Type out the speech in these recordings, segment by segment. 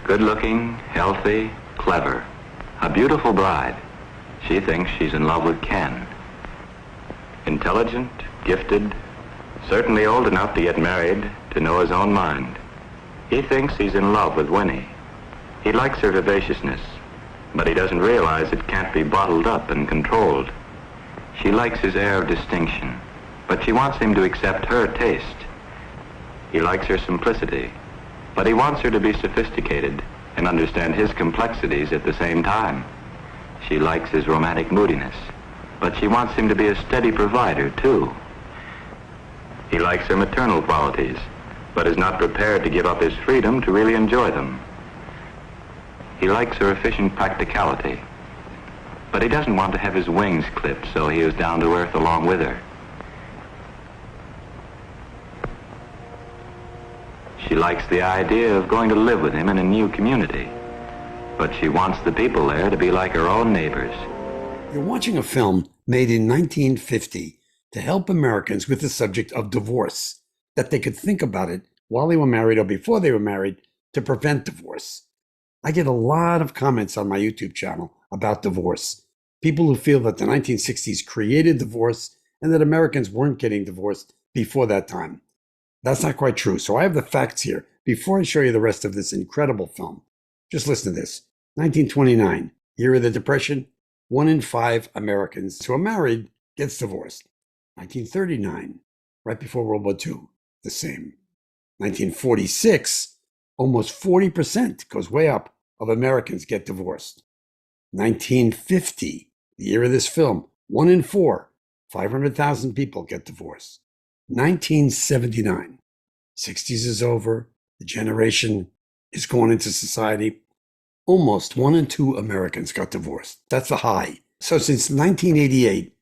Good-looking, healthy, clever. A beautiful bride. She thinks she's in love with Ken. Intelligent, gifted, certainly old enough to get married, to know his own mind. He thinks he's in love with Winnie. He likes her vivaciousness, but he doesn't realize it can't be bottled up and controlled. She likes his air of distinction, but she wants him to accept her taste. He likes her simplicity, but he wants her to be sophisticated and understand his complexities at the same time. She likes his romantic moodiness, but she wants him to be a steady provider, too. He likes her maternal qualities, but is not prepared to give up his freedom to really enjoy them. He likes her efficient practicality, but he doesn't want to have his wings clipped, so he is down to earth along with her. She likes the idea of going to live with him in a new community, but she wants the people there to be like her own neighbors. You're watching a film made in 1950 to help Americans with the subject of divorce, that they could think about it while they were married or before they were married to prevent divorce. I get a lot of comments on my YouTube channel about divorce. People who feel that the 1960s created divorce and that Americans weren't getting divorced before that time. That's not quite true. So I have the facts here before I show you the rest of this incredible film. Just listen to this. 1929, year of the Depression, 1 in 5 Americans who are married gets divorced. 1939, right before World War II, the same. 1946, almost 40%, goes way up, of Americans get divorced. 1950, the year of this film, 1 in 4, 500,000 people get divorced. 1979, 60s is over, the generation is going into society. Almost 1 in 2 Americans got divorced. That's the high. So since 1988,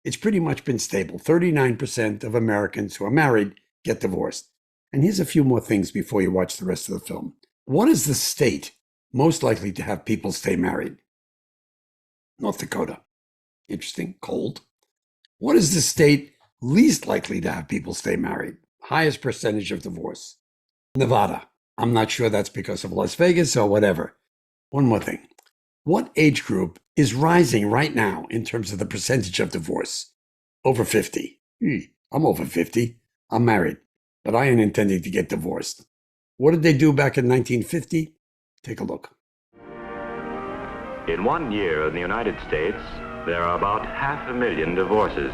it's pretty much been stable. 39% of Americans who are married get divorced. And here's a few more things before you watch the rest of the film. What is the state most likely to have people stay married? North Dakota. Interesting. Cold. What is the state least likely to have people stay married? Highest percentage of divorce. Nevada. I'm not sure that's because of Las Vegas or whatever. One more thing. What age group is rising right now in terms of the percentage of divorce? Over 50. I'm over 50. I'm married, but I ain't intending to get divorced. What did they do back in 1950? Take a look. In 1 year in the United States, there are about 500,000 divorces.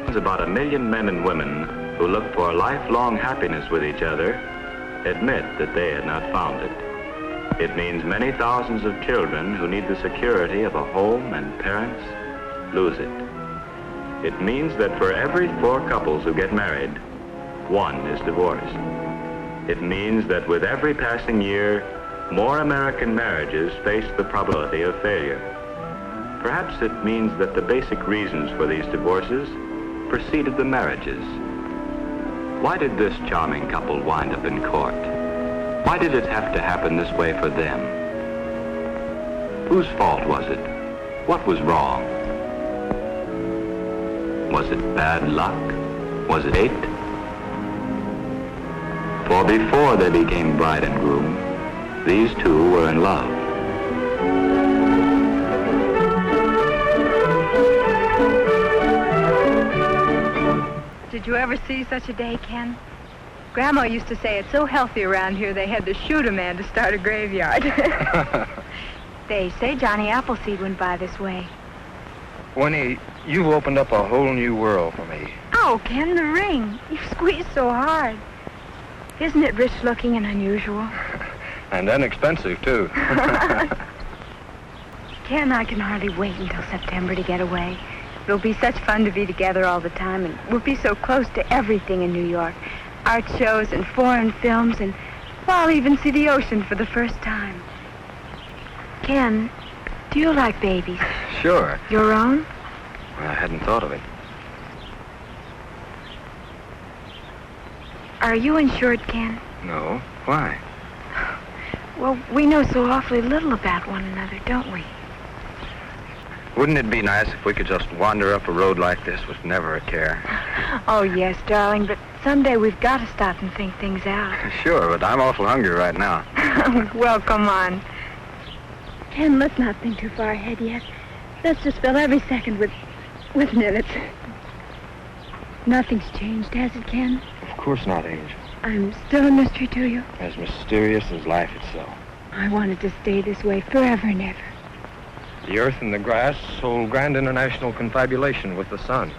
There's about 1 million men and women who look for lifelong happiness with each other admit that they had not found it. It means many thousands of children who need the security of a home and parents lose it. It means that for every 4 couples who get married, 1 is divorced. It means that with every passing year, more American marriages face the probability of failure. Perhaps it means that the basic reasons for these divorces preceded the marriages. Why did this charming couple wind up in court? Why did it have to happen this way for them? Whose fault was it? What was wrong? Was it bad luck? Was it fate? For before they became bride and groom, these two were in love. Did you ever see such a day, Ken? Grandma used to say it's so healthy around here they had to shoot a man to start a graveyard. They say Johnny Appleseed went by this way. Winnie, you've opened up a whole new world for me. Oh, Ken, the ring. You squeezed so hard. Isn't it rich looking and unusual? And inexpensive, too. Ken, I can hardly wait until September to get away. It'll be such fun to be together all the time, and we'll be so close to everything in New York. Art shows and foreign films, and well, I'll even see the ocean for the first time. Ken, do you like babies? Sure. Your own? I hadn't thought of it. Are you insured, Ken? No. Why? Well, we know so awfully little about one another, don't we? Wouldn't it be nice if we could just wander up a road like this with never a care? Oh, yes, darling, but someday we've got to stop and think things out. Sure, but I'm awful hungry right now. Well, come on. Ken, let's not think too far ahead yet. Let's just fill every second with minutes. Nothing's changed, has it, Ken? Of course not, Angel. I'm still a mystery to you. As mysterious as life itself. I wanted to stay this way forever and ever. The earth and the grass hold grand international confabulation with the sun,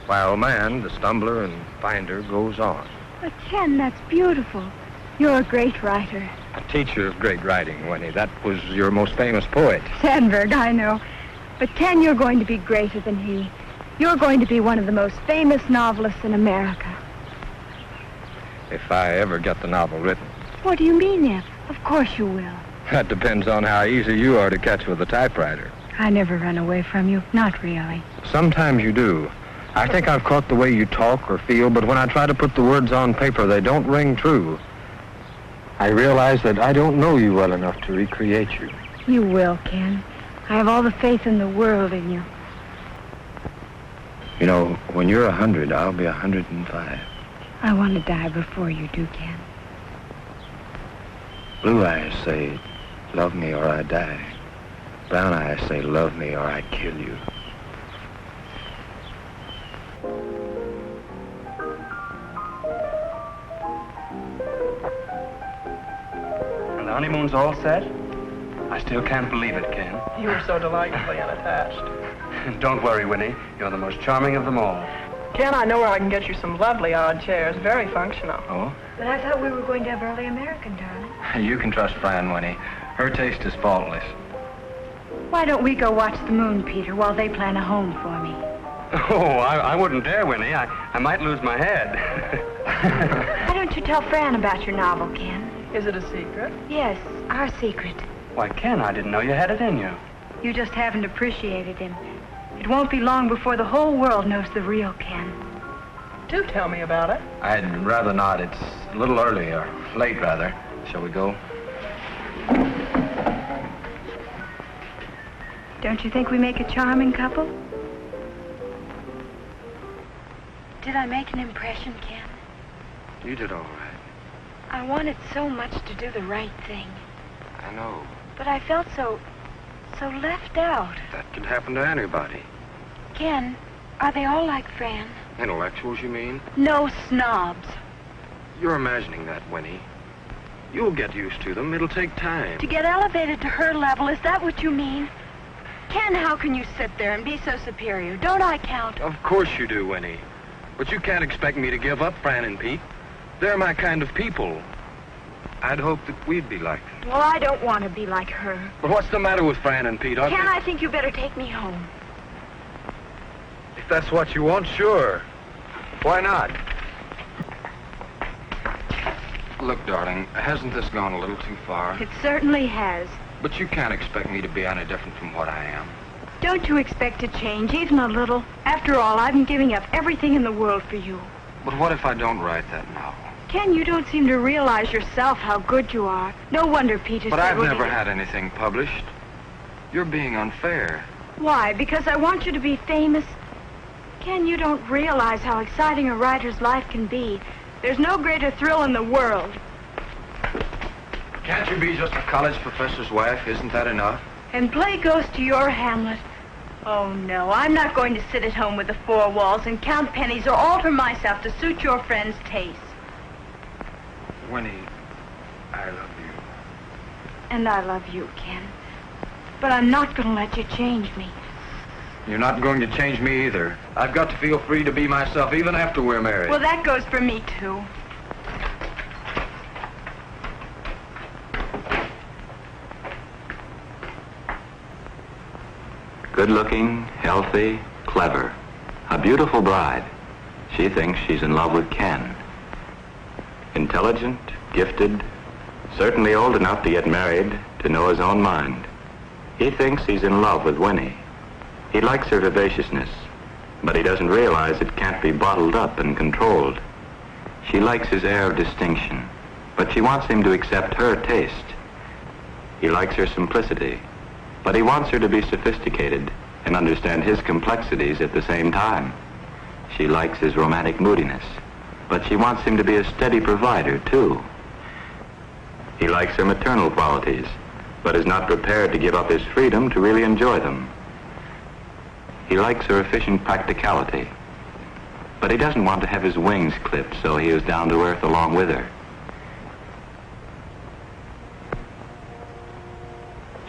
while man, the stumbler and finder, goes on. But, Ken, that's beautiful. You're a great writer. A teacher of great writing, Winnie. That was your most famous poet. Sandberg, I know. But, Ken, you're going to be greater than he. You're going to be one of the most famous novelists in America. If I ever get the novel written. What do you mean, if? Of course you will. That depends on how easy you are to catch with a typewriter. I never run away from you. Not really. Sometimes you do. I think I've caught the way you talk or feel, but when I try to put the words on paper, they don't ring true. I realize that I don't know you well enough to recreate you. You will, Ken. I have all the faith in the world in you. You know, when you're 100, I'll be 105. I want to die before you do, Ken. Blue eyes say, love me or I die. Brown eyes say, love me or I kill you. And the honeymoon's all set? I still can't believe it, Ken. You were so delightfully unattached. Don't worry, Winnie. You're the most charming of them all. Ken, I know where I can get you some lovely odd chairs, very functional. Oh? But I thought we were going to have early American, darling. You can trust Fran, Winnie. Her taste is faultless. Why don't we go watch the moon, Peter, while they plan a home for me? Oh, I wouldn't dare, Winnie. I might lose my head. Why don't you tell Fran about your novel, Ken? Is it a secret? Yes, our secret. Why, Ken, I didn't know you had it in you. You just haven't appreciated him. It won't be long before the whole world knows the real Ken. Do tell me about it. I'd rather not. It's a little early, or late, rather. Shall we go? Don't you think we make a charming couple? Did I make an impression, Ken? You did all right. I wanted so much to do the right thing. I know. But I felt so left out. That could happen to anybody. Ken, are they all like Fran? Intellectuals, you mean? No snobs. You're imagining that, Winnie. You'll get used to them. It'll take time. To get elevated to her level, is that what you mean? Ken, how can you sit there and be so superior? Don't I count? Of course you do, Winnie. But you can't expect me to give up Fran and Pete. They're my kind of people. I'd hoped that we'd be like them. Well, I don't want to be like her. But what's the matter with Fran and Pete? Ken, I think you better take me home. If that's what you want, sure. Why not? Look, darling, hasn't this gone a little too far? It certainly has. But you can't expect me to be any different from what I am. Don't you expect to change, even a little? After all, I've been giving up everything in the world for you. But what if I don't write that novel? Ken, you don't seem to realize yourself how good you are. No wonder Peter But said I've what never he did. had anything published. You're being unfair. Why? Because I want you to be famous? Ken, you don't realize how exciting a writer's life can be. There's no greater thrill in the world. Can't you be just a college professor's wife? Isn't that enough? And play ghost to your Hamlet. Oh, no, I'm not going to sit at home with the four walls and count pennies or alter myself to suit your friend's taste. Winnie, I love you. And I love you, Ken. But I'm not going to let you change me. You're not going to change me either. I've got to feel free to be myself even after we're married. Well, that goes for me, too. Good-looking, healthy, clever. A beautiful bride. She thinks she's in love with Ken. Intelligent, gifted, certainly old enough to get married, to know his own mind. He thinks he's in love with Winnie. He likes her vivaciousness, but he doesn't realize it can't be bottled up and controlled. She likes his air of distinction, but she wants him to accept her taste. He likes her simplicity, but he wants her to be sophisticated and understand his complexities at the same time. She likes his romantic moodiness, but she wants him to be a steady provider, too. He likes her maternal qualities, but is not prepared to give up his freedom to really enjoy them. He likes her efficient practicality, but he doesn't want to have his wings clipped, so he is down to earth along with her.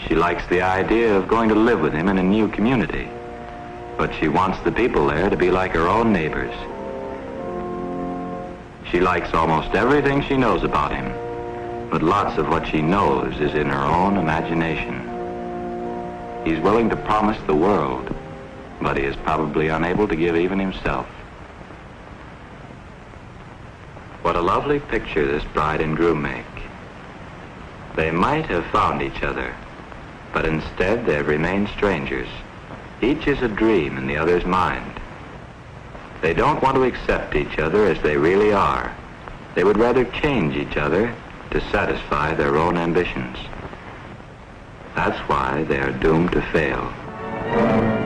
She likes the idea of going to live with him in a new community, but she wants the people there to be like her own neighbors. She likes almost everything she knows about him, but lots of what she knows is in her own imagination. He's willing to promise the world, but he is probably unable to give even himself. What a lovely picture this bride and groom make. They might have found each other, but instead they have remained strangers. Each is a dream in the other's mind. They don't want to accept each other as they really are. They would rather change each other to satisfy their own ambitions. That's why they are doomed to fail.